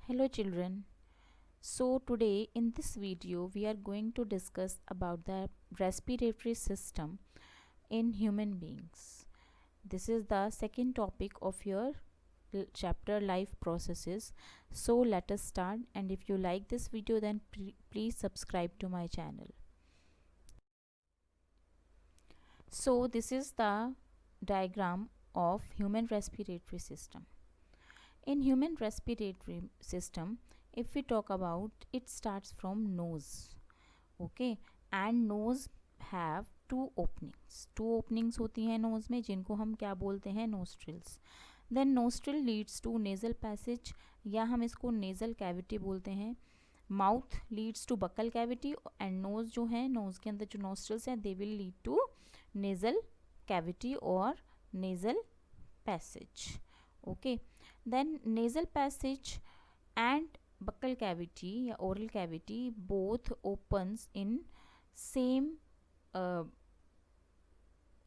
Hello children. So today in this video we are going to discuss about the respiratory system in human beings. This is the second topic of your chapter life processes. So let us start, and if you like this video then please subscribe to my channel. So this is the diagram of human respiratory system. In human respiratory system, if we talk about, it starts from nose, okay, and nose have two openings होती हैं nose में, जिनको हम क्या बोलते हैं, nostrils. Then nostril leads to nasal passage, या हम इसको nasal cavity बोलते हैं. Mouth leads to buccal cavity, and nose जो है, nose के अंदर जो nostrils हैं, they will lead to nasal cavity or nasal passage. Okay. Then nasal passage and buccal cavity या oral cavity both opens in same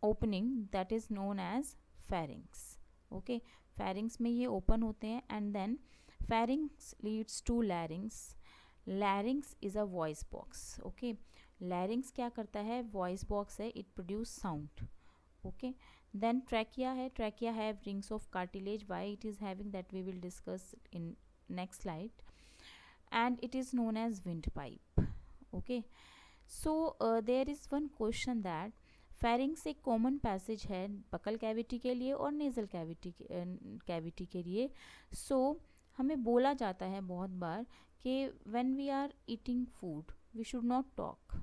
opening, that is known as pharynx. Okay, pharynx में ये open होते हैं, and then pharynx leads to larynx. Larynx is a voice box. Okay, larynx क्या करता है, voice box है, it produce sound. Okay, then trachea है, trachea have rings of cartilage. Why it is having, that we will discuss in next slide. And it is known as windpipe. Okay, so there is one question that pharynx एक common passage है buccal cavity के लिए और nasal cavity के लिए. So हमें बोला जाता है बहुत बार कि when we are eating food we should not talk.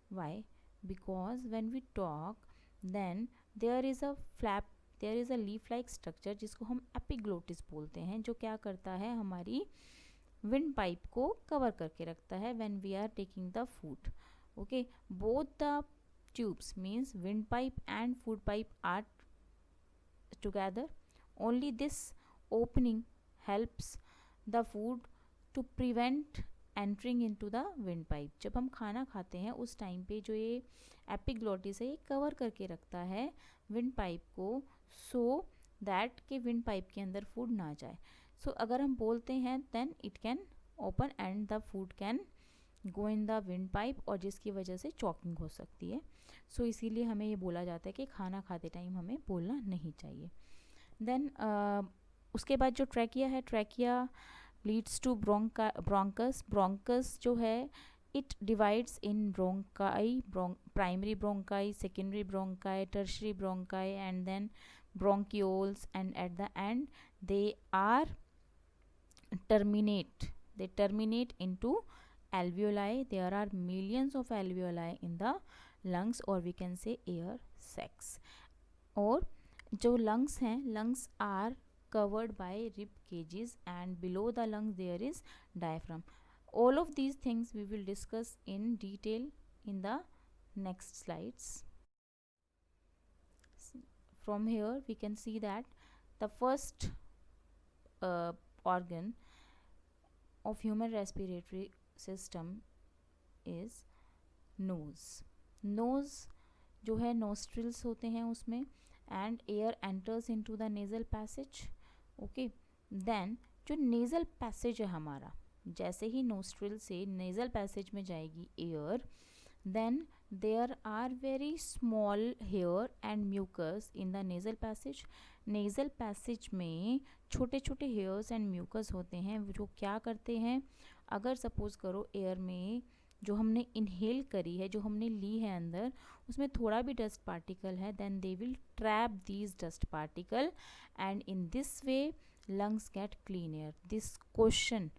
Why? Because when we talk then there is a flap, there is a leaf like structure जिसको हम एपिग्लोटिस बोलते हैं, जो क्या करता है, हमारी विंड पाइप को कवर करके रखता है when we are taking the food. Okay, both the tubes means wind pipe and food pipe are together. Only this opening helps the food to prevent entering into the wind pipe. जब हम खाना खाते हैं उस time पे जो ये epiglottis है ये कवर करके रखता है विंड पाइप को, सो दैट कि विंड पाइप के अंदर फूड ना जाए. सो अगर हम बोलते हैं then it can open and the food can go in the windpipe, और जिसकी वजह से चॉकिंग हो सकती है. सो इसीलिए हमें ये बोला जाता है कि खाना खाते टाइम हमें बोलना नहीं चाहिए. देन उसके बाद जो ट्रैकिया है, trachea leads to bronchus. Bronchus जो है it divides in bronchi, primary bronchi, secondary bronchi, tertiary bronchi, and then bronchioles, and at the end they terminate into alveoli. There are millions of alveoli in the lungs, or we can say air sacs. और जो lungs हैं, lungs are covered by rib cages, and below the lungs there is diaphragm. All of these things we will discuss in detail in the next slides. From here we can see that the first organ of human respiratory system is nose. Nose जो है nostrils होते हैं उसमें, and air enters into the nasal passage. Okay, then जो nasal passage है हमारा, जैसे ही नोस्ट्रिल से नेज़ल पैसेज में जाएगी air, then there are very small hair and mucus in the nasal passage. Nasal passage में छोटे छोटे हेयर्स एंड म्यूकस होते हैं जो क्या करते हैं, अगर सपोज करो एयर में जो हमने इनहेल करी है, जो हमने ली है अंदर, उसमें थोड़ा भी डस्ट पार्टिकल है, then they will trap these dust particle, and in this way lungs get clean air. This question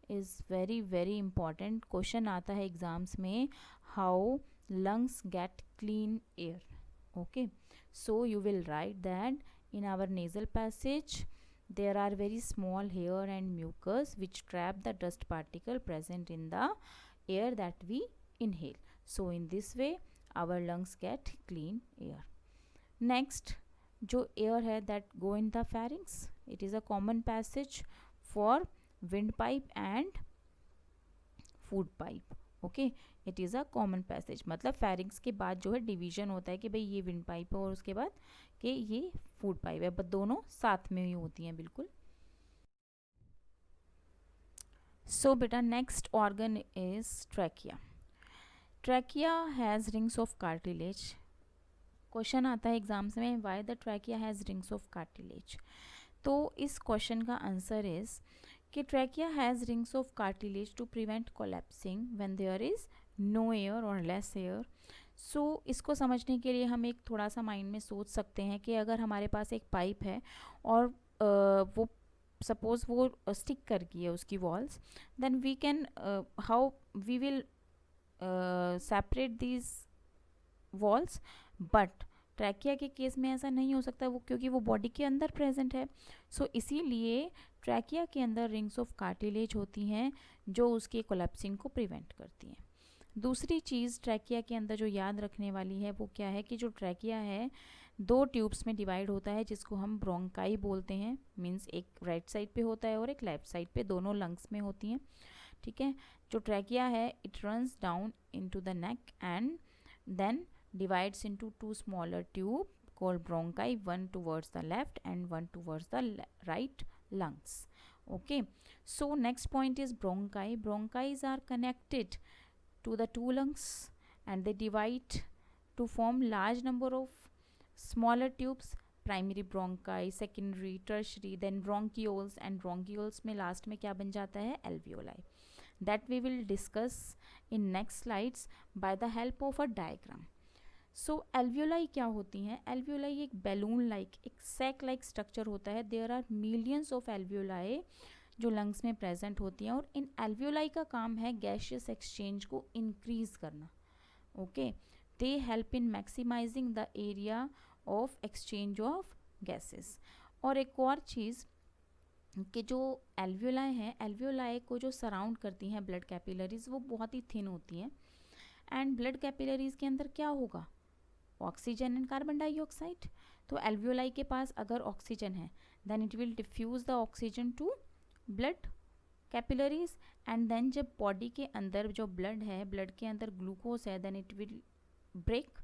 is very very important. Question आता है एग्जाम्स में, how lungs get clean air. Okay, so you will write that in our nasal passage there are very small hair and mucus which trap the dust particle present in the air that we inhale. So in this way our lungs get clean air. Next जो air है that go in the pharynx, it is a common passage for windpipe and food pipe. Okay, it is a common passage. मतलब pharynx के बाद जो है division होता है कि भाई ये विंड पाइप है और उसके बाद कि ये फूड पाइप है, बट दोनों साथ में ही होती हैं बिल्कुल. सो बेटा next organ is trachea. Trachea has rings of cartilage. Question आता है एग्जाम्स में, why the trachea has rings of cartilage. तो इस क्वेश्चन का आंसर इज कि trachea has rings of cartilage to prevent collapsing when there is no air और less air. So इसको समझने के लिए हम एक थोड़ा सा माइंड में सोच सकते हैं कि अगर हमारे पास एक पाइप है और वो सपोज वो स्टिक कर गई है उसकी walls, then we can how we will separate these walls. But trachea के केस में ऐसा नहीं हो सकता, वो क्योंकि वो बॉडी के अंदर प्रेजेंट है. सो इसीलिए ट्रैकिया के अंदर रिंग्स ऑफ कार्टिलेज होती हैं जो उसके कोलैप्सिंग को प्रिवेंट करती हैं. दूसरी चीज़ ट्रैकिया के अंदर जो याद रखने वाली है वो क्या है कि जो ट्रैकिया है 2 ट्यूब्स में डिवाइड होता है जिसको हम ब्रोंकाई बोलते हैं. मीन्स एक राइट साइड पे होता है और एक लेफ्ट साइड पे, दोनों लंग्स में होती हैं. ठीक है. जो ट्रैकिया है it runs down into the neck and then divides into 2 smaller tube called bronchi, one towards the left and one towards the right lungs. Okay, so next point is bronchi. Bronchis are connected to the 2 lungs and they divide to form large number of smaller tubes, primary bronchi, secondary, tertiary, then bronchioles, and bronchioles में last में क्या बन जाता है, alveoli. That we will discuss in next slides by the help of a diagram. So alveoli क्या होती हैं. Alveoli एक बैलून लाइक, एक सैक लाइक स्ट्रक्चर होता है. There are millions of alveoli जो लंग्स में प्रेजेंट होती हैं और इन एल्वियोलाई का काम है गैशियस एक्सचेंज को इंक्रीज करना. Okay, they help in maximising the area of exchange of gases. और एक और चीज़ कि जो एल्वियोलाई हैं, एल्वियोलाई को जो सराउंड करती हैं ब्लड कैपिलरीज, वो बहुत ही थिन होती हैं. एंड ब्लड कैपिलरीज के अंदर क्या होगा, ऑक्सीजन एंड कार्बन डाइऑक्साइड. तो एल्वियोलाई के पास अगर ऑक्सीजन है then it will diffuse the oxygen to blood capillaries. And then जब बॉडी के अंदर जो ब्लड है, ब्लड के अंदर ग्लूकोज है, then it will break.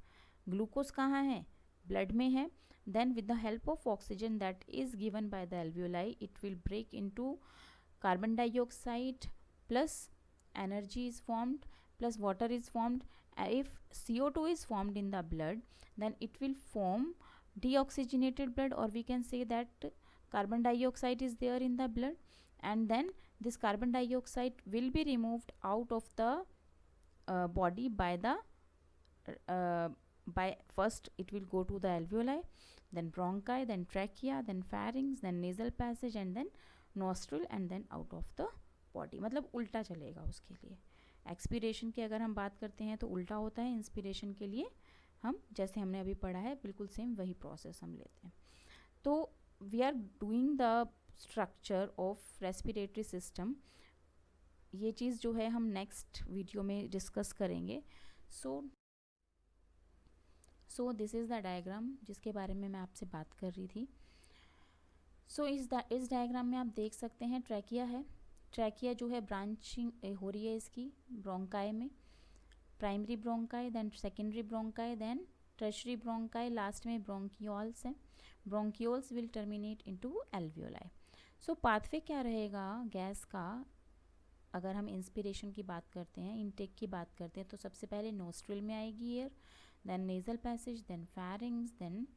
Glucose कहाँ है, ब्लड में है. Then with the help of oxygen that is given by the alveoli it will break into carbon dioxide plus energy is formed plus water is formed. If CO2 is formed in the blood, then it will form deoxygenated blood, or we can say that carbon dioxide is there in the blood, and then this carbon dioxide will be removed out of the body by the by first it will go to the alveoli, then bronchi, then trachea, then pharynx, then nasal passage, and then nostril, and then out of the body. मतलब उल्टा चलेगा उसके लिए. Expiration की अगर हम बात करते हैं तो उल्टा होता है. इंस्पिरेशन के लिए हम जैसे हमने अभी पढ़ा है बिल्कुल सेम वही प्रोसेस हम लेते हैं. तो we are doing the structure of respiratory system. ये चीज़ जो है हम नेक्स्ट वीडियो में डिस्कस करेंगे. So this is the diagram जिसके बारे में मैं आपसे बात कर रही थी. सो इस डायग्राम में आप देख सकते हैं ट्रैकिया है. ट्रैकिया जो है ब्रांचिंग हो रही है इसकी ब्रोंकाई में. Primary bronchi, then secondary bronchi, then tertiary bronchi, last में ब्रोंकियोल्स हैं. Bronchioles will terminate into alveoli. So pathway क्या रहेगा गैस का, अगर हम इंस्पिरेशन की बात करते हैं, इनटेक की बात करते हैं, तो सबसे पहले नोस्ट्रिल में आएगी air, then nasal passage, then pharynx, then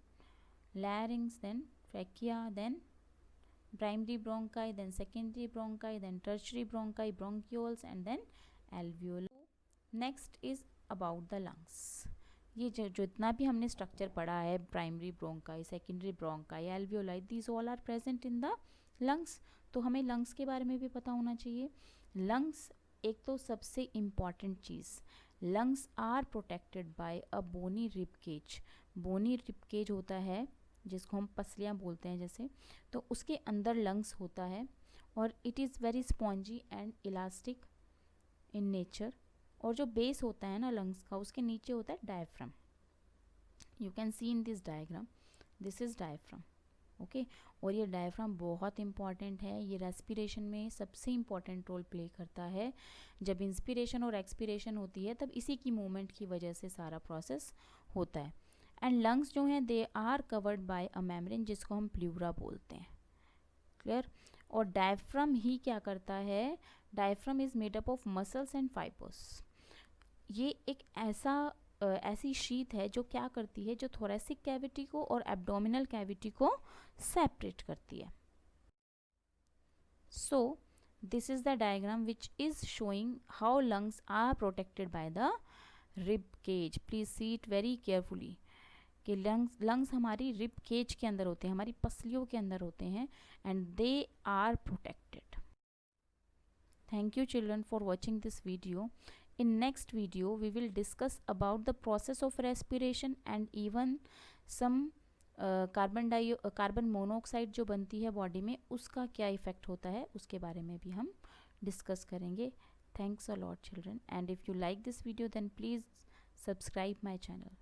larynx, then trachea, then primary bronchi, then secondary bronchi, then tertiary bronchi, bronchioles, and then alveoli. Next is about the lungs. ये जितना भी हमने स्ट्रक्चर पढ़ा है, primary bronchi, secondary bronchi, alveoli, these all are present in the lungs. तो हमें lungs के बारे में भी पता होना चाहिए. लंग्स एक तो सबसे इम्पॉर्टेंट चीज़, lungs are protected by a bony rib cage. Bony rib cage होता है जिसको हम पसलियाँ बोलते हैं जैसे, तो उसके अंदर लंग्स होता है और it is very spongy and elastic in nature. और जो बेस होता है ना लंग्स का, उसके नीचे होता है diaphragm. You can see in this diagram, this is diaphragm. Okay, और ये डायफ्राम बहुत इंपॉर्टेंट है. ये रेस्पिरेशन में सबसे इम्पॉर्टेंट रोल प्ले करता है. जब इंस्पिरेशन और एक्सपिरेशन होती है तब इसी की मूवमेंट की वजह से सारा प्रोसेस होता है. एंड लंग्स जो हैं they are covered by a membrane जिसको हम प्लूरा बोलते हैं. क्लियर. और डायफ्राम ही क्या करता है, diaphragm is made up of muscles and fibres. ये एक ऐसी शीथ है जो क्या करती है, जो थोरेसिक कैविटी को और एब्डोमिनल कैविटी को सेपरेट करती है। So this is the diagram which is showing how lungs are protected by the rib cage. Please see it very carefully कि लंग्स हमारी रिब केज के अंदर होते हैं, हमारी पसलियों के अंदर होते हैं, and they are protected. Thank you children for watching this video. In next video we will discuss about the process of respiration and even some carbon monoxide जो बनती है बॉडी में, उसका क्या इफ़ेक्ट होता है उसके बारे में भी हम डिस्कस करेंगे। Thanks a lot children, and if you like this video then please subscribe my channel.